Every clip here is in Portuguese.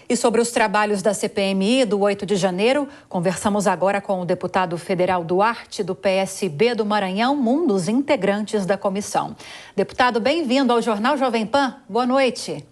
E sobre os trabalhos da CPMI do 8 de janeiro, conversamos agora com o deputado federal Duarte, do PSB do Maranhão, um dos integrantes da comissão. Deputado, bem-vindo ao Jornal Jovem Pan. Boa noite.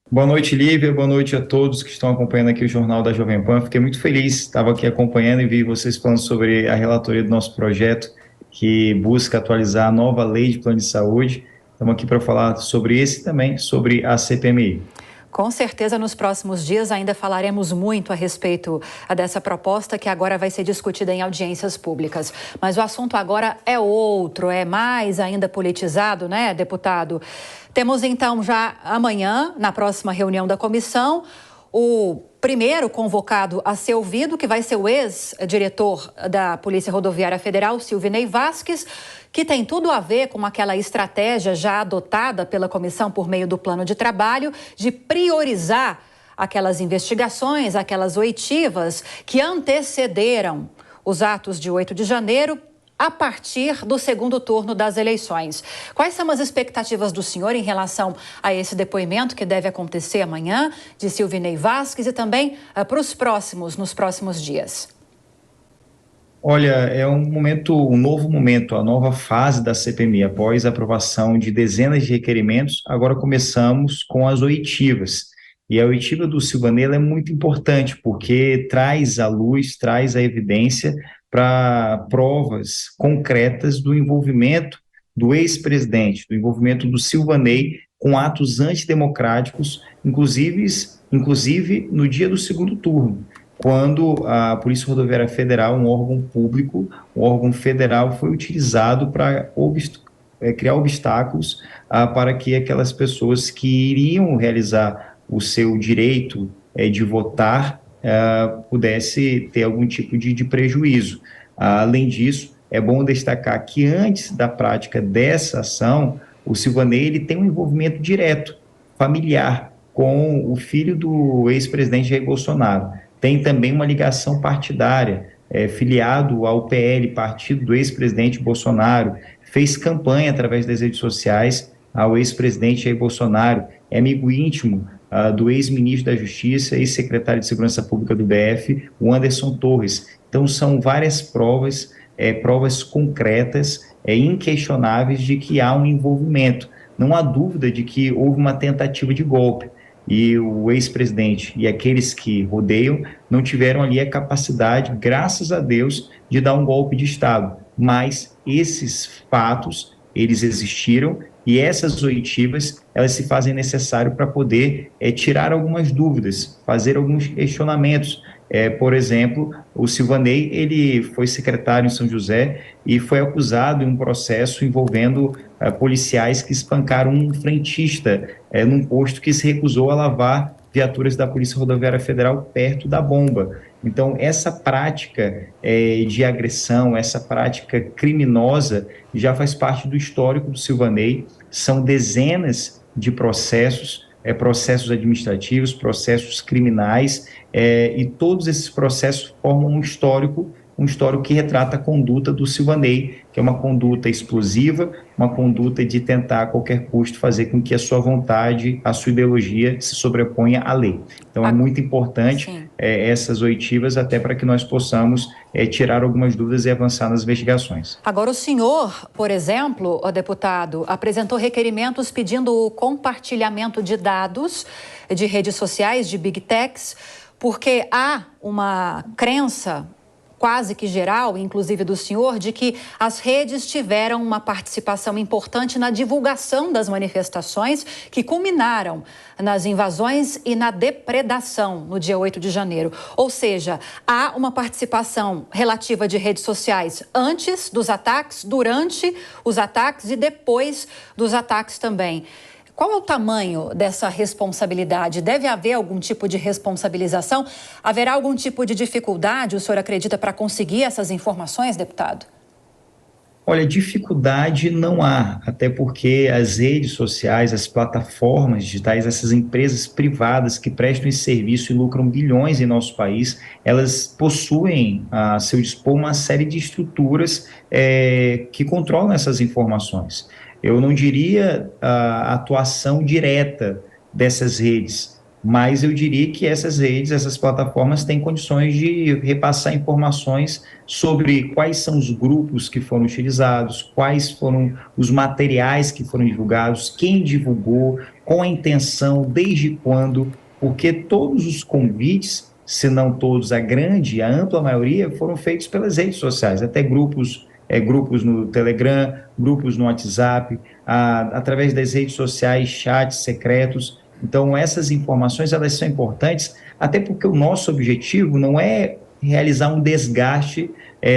Boa noite, Lívia. Boa noite a todos que estão acompanhando aqui o Jornal da Jovem Pan. Fiquei muito feliz, estava aqui acompanhando e vi vocês falando sobre a relatoria do nosso projeto, que busca atualizar a nova lei de plano de saúde. Estamos aqui para falar sobre esse e também sobre a CPMI. Com certeza, nos próximos dias ainda falaremos muito a respeito dessa proposta que agora vai ser discutida em audiências públicas. Mas o assunto agora é outro, é mais ainda politizado, né, deputado? Temos então já amanhã, na próxima reunião da comissão, o primeiro convocado a ser ouvido, que vai ser o ex-diretor da Polícia Rodoviária Federal, Silvinei Vasquez, que tem tudo a ver com aquela estratégia já adotada pela comissão por meio do plano de trabalho de priorizar aquelas investigações, aquelas oitivas que antecederam os atos de 8 de janeiro, a partir do segundo turno das eleições. Quais são as expectativas do senhor em relação a esse depoimento que deve acontecer amanhã, de Silvinei Vasquez, e também nos próximos dias? Olha, é um novo momento, a nova fase da CPMI. Após a aprovação de dezenas de requerimentos, agora começamos com as oitivas. E a oitiva do Silvanei é muito importante, porque traz à luz, traz à evidência para provas concretas do envolvimento do ex-presidente, do envolvimento do Silvanei com atos antidemocráticos, inclusive no dia do segundo turno, quando a Polícia Rodoviária Federal, um órgão público, um órgão federal, foi utilizado para criar obstáculos para que aquelas pessoas que iriam realizar o seu direito de votar pudesse ter algum tipo de prejuízo. Além disso, é bom destacar que antes da prática dessa ação, o Silvanei ele tem um envolvimento direto, familiar, com o filho do ex-presidente Jair Bolsonaro. Tem também uma ligação partidária, filiado ao PL, partido do ex-presidente Bolsonaro, fez campanha através das redes sociais ao ex-presidente Jair Bolsonaro, é amigo íntimo do ex-ministro da Justiça e secretário de Segurança Pública do BF, o Anderson Torres. Então, são várias provas, provas concretas, inquestionáveis de que há um envolvimento. Não há dúvida de que houve uma tentativa de golpe. E o ex-presidente e aqueles que rodeiam não tiveram ali a capacidade, graças a Deus, de dar um golpe de Estado. Mas esses fatos, eles existiram e essas oitivas, elas se fazem necessário para poder tirar algumas dúvidas, fazer alguns questionamentos. Por exemplo, o Silvanei, ele foi secretário em São José e foi acusado em um processo envolvendo policiais que espancaram um frentista num posto que se recusou a lavar viaturas da Polícia Rodoviária Federal perto da bomba. Então, essa prática de agressão, essa prática criminosa já faz parte do histórico do Silvanei. São dezenas de processos, processos administrativos, processos criminais, e todos esses processos formam um histórico que retrata a conduta do Silvanei, que é uma conduta explosiva, uma conduta de tentar a qualquer custo fazer com que a sua vontade, a sua ideologia se sobreponha à lei. Então é muito importante essas oitivas até para que nós possamos tirar algumas dúvidas e avançar nas investigações. Agora, o senhor, por exemplo, deputado, apresentou requerimentos pedindo o compartilhamento de dados de redes sociais, de Big Techs, porque há uma crença quase que geral, inclusive do senhor, de que as redes tiveram uma participação importante na divulgação das manifestações que culminaram nas invasões e na depredação no dia 8 de janeiro. Ou seja, há uma participação relativa de redes sociais antes dos ataques, durante os ataques e depois dos ataques também. Qual é o tamanho dessa responsabilidade? Deve haver algum tipo de responsabilização? Haverá algum tipo de dificuldade, o senhor acredita, para conseguir essas informações, deputado? Olha, dificuldade não há, até porque as redes sociais, as plataformas digitais, essas empresas privadas que prestam esse serviço e lucram bilhões em nosso país, elas possuem a seu dispor uma série de estruturas que controlam essas informações. Eu não diria a atuação direta dessas redes, mas eu diria que essas redes, essas plataformas têm condições de repassar informações sobre quais são os grupos que foram utilizados, quais foram os materiais que foram divulgados, quem divulgou, com a intenção, desde quando, porque todos os convites, se não todos, a ampla maioria, foram feitos pelas redes sociais, até grupos no Telegram, grupos no WhatsApp, através das redes sociais, chats secretos. Então, essas informações, elas são importantes, até porque o nosso objetivo não é realizar um desgaste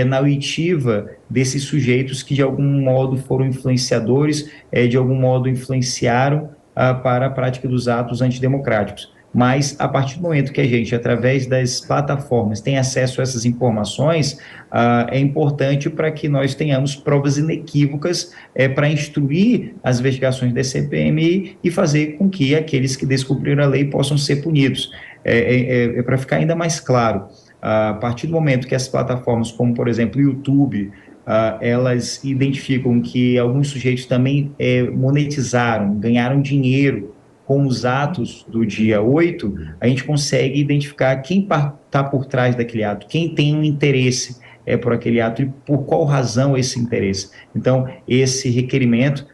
na oitiva desses sujeitos que, de algum modo, foram influenciadores, de algum modo, influenciaram para a prática dos atos antidemocráticos. Mas, a partir do momento que a gente, através das plataformas, tem acesso a essas informações, é importante para que nós tenhamos provas inequívocas para instruir as investigações da CPMI e fazer com que aqueles que descumpriram a lei possam ser punidos. Para ficar ainda mais claro, a partir do momento que as plataformas, como, por exemplo, o YouTube, elas identificam que alguns sujeitos também monetizaram, ganharam dinheiro com os atos do dia 8, a gente consegue identificar quem está por trás daquele ato, quem tem um interesse por aquele ato e por qual razão esse interesse. Então, esse requerimento,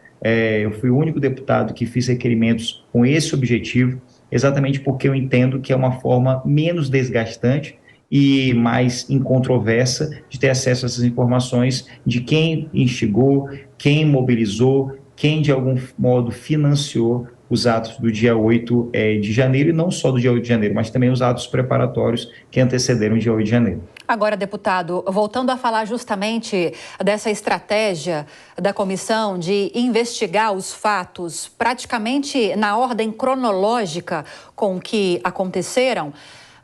eu fui o único deputado que fiz requerimentos com esse objetivo, exatamente porque eu entendo que é uma forma menos desgastante e mais incontroversa de ter acesso a essas informações de quem instigou, quem mobilizou, quem de algum modo financiou os atos do dia 8 de janeiro, e não só do dia 8 de janeiro, mas também os atos preparatórios que antecederam o dia 8 de janeiro. Agora, deputado, voltando a falar justamente dessa estratégia da comissão de investigar os fatos praticamente na ordem cronológica com que aconteceram,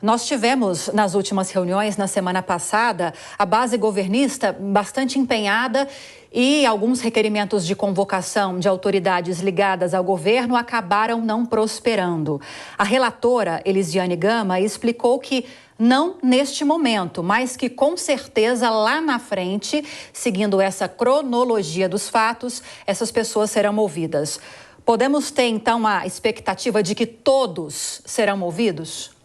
nós tivemos, nas últimas reuniões, na semana passada, a base governista bastante empenhada e alguns requerimentos de convocação de autoridades ligadas ao governo acabaram não prosperando. A relatora, Elisiane Gama, explicou que não neste momento, mas que com certeza lá na frente, seguindo essa cronologia dos fatos, essas pessoas serão movidas. Podemos ter, então, a expectativa de que todos serão movidos?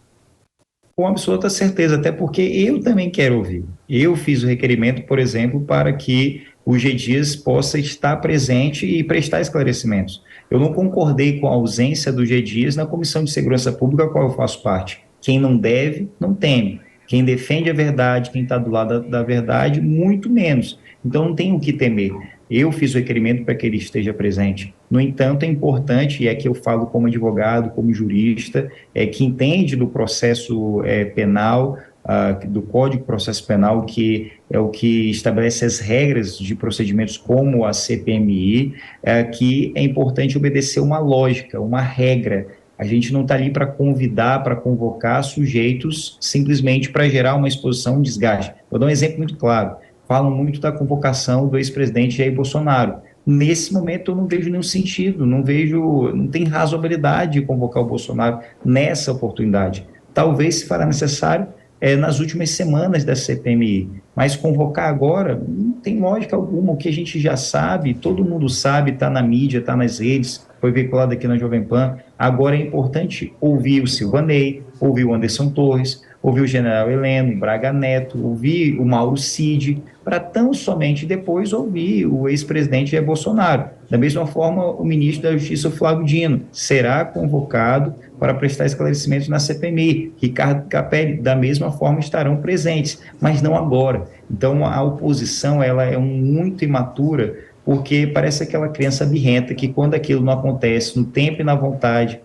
Com absoluta certeza, até porque eu também quero ouvir. Eu fiz o requerimento, por exemplo, para que o G. Dias possa estar presente e prestar esclarecimentos. Eu não concordei com a ausência do G. Dias na Comissão de Segurança Pública, a qual eu faço parte. Quem não deve, não teme. Quem defende a verdade, quem está do lado da verdade, muito menos. Então, não tem o que temer. Eu fiz o requerimento para que ele esteja presente. No entanto, é importante, e é que eu falo como advogado, como jurista, que entende do processo penal, do Código de Processo Penal, que é o que estabelece as regras de procedimentos como a CPMI, que é importante obedecer uma lógica, uma regra. A gente não está ali para convidar, para convocar sujeitos simplesmente para gerar uma exposição, um desgaste. Vou dar um exemplo muito claro. Falam muito da convocação do ex-presidente Jair Bolsonaro. Nesse momento eu não vejo nenhum sentido, não tem razoabilidade de convocar o Bolsonaro nessa oportunidade. Talvez se fará necessário nas últimas semanas da CPMI, mas convocar agora não tem lógica alguma. O que a gente já sabe, todo mundo sabe, está na mídia, está nas redes, foi veiculado aqui na Jovem Pan. Agora é importante ouvir o Silvanei, ouvir o Anderson Torres, ouvir o general Heleno, o Braga Neto, ouvir o Mauro Cid, para tão somente depois ouvir o ex-presidente Jair Bolsonaro. Da mesma forma, o ministro da Justiça, Flávio Dino, será convocado para prestar esclarecimentos na CPMI. Ricardo Capelli, da mesma forma, estarão presentes, mas não agora. Então, a oposição ela é muito imatura, porque parece aquela criança birrenta que, quando aquilo não acontece no tempo e na vontade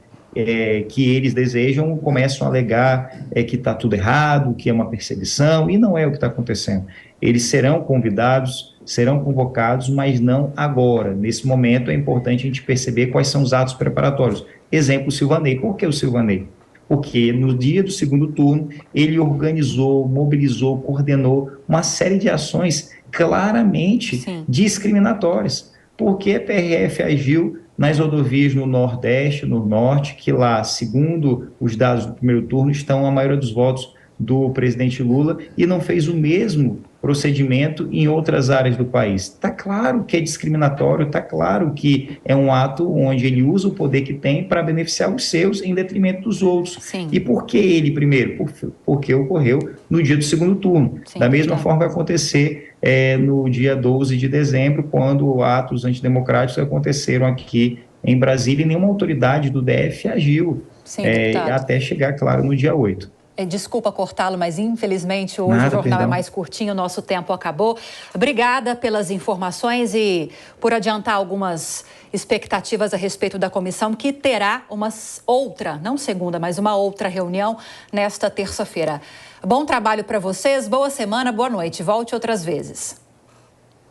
que eles desejam, começam a alegar que está tudo errado, que é uma perseguição, e não é o que está acontecendo. Eles serão convidados, serão convocados, mas não agora. Nesse momento é importante a gente perceber quais são os atos preparatórios. Exemplo, o Silvanei. Por que o Silvanei? Porque no dia do segundo turno, ele organizou, mobilizou, coordenou uma série de ações claramente discriminatórias. Porque a PRF agiu nas rodovias no Nordeste, no Norte, que lá, segundo os dados do primeiro turno, estão a maioria dos votos do presidente Lula, e não fez o mesmo procedimento em outras áreas do país. Está claro que é discriminatório, está claro que é um ato onde ele usa o poder que tem para beneficiar os seus em detrimento dos outros. Sim. E por que ele primeiro? Porque ocorreu no dia do segundo turno. Sim, da mesma forma vai acontecer no dia 12 de dezembro, quando atos antidemocráticos aconteceram aqui em Brasília e nenhuma autoridade do DF agiu. Sim, deputado. Até chegar, claro, no dia 8. Desculpa cortá-lo, mas infelizmente hoje o jornal é mais curtinho, o nosso tempo acabou. Obrigada pelas informações e por adiantar algumas expectativas a respeito da comissão, que terá uma outra, não segunda, mas uma outra reunião nesta terça-feira. Bom trabalho para vocês, boa semana, boa noite. Volte outras vezes.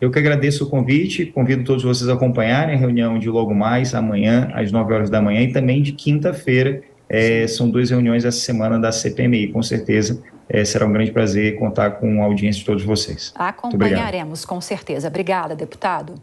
Eu que agradeço o convite, convido todos vocês a acompanharem a reunião de logo mais, amanhã, às 9 horas da manhã, e também de quinta-feira. São 2 reuniões essa semana da CPMI, com certeza será um grande prazer contar com a audiência de todos vocês. Acompanharemos, com certeza. Obrigada, deputado.